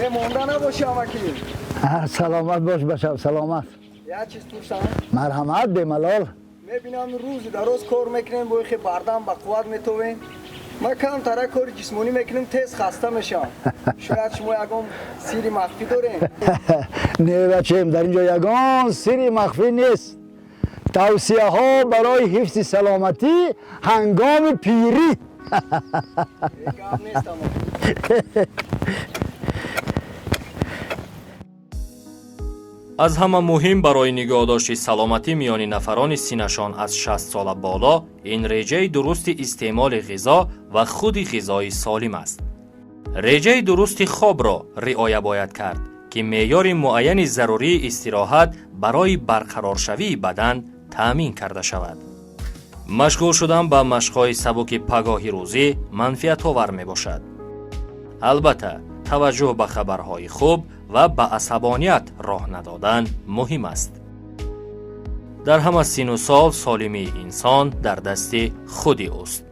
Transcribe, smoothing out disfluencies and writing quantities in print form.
مونده نباشی وکیل. سلامت باش بچه سلامت. یا چیز توشن؟ مرحمت بیملال. میبینم روزی دروز کار میکنین بوی خیلی بردم با قوت میتوین. ما کم تره کار جسمانی میکنیم تیز خسته میشم. شاید شما یکم سیری مخفی دارین. نه بچه‌م در اینجا یگان سیری مخفی نیست. توصیه ها برای حفظ سلامتی هنگام پیری. گپ نیست اما. аз ҳама муҳим барои нигоҳдошти саломатӣ миёни нафарони синнашон аз 60 сола боло ин реҷаи дурусти истеъмоли ғизо ва худи ғизои солим аст. реҷаи дурусти хобро риоя бояд кард ки меъёри муайяни зарурии истироҳат барои барқароршавии бадан таъмин карда шавад. машғул шудан ба машқҳои сабуки пагоҳи рӯзӣ манфиатовар мебошад. албатта таваҷҷӯҳ ба хабарҳои хуб و با عصبانیت راه ندادن مهم است. در همه سین و سال سالمی انسان در دست خودی است.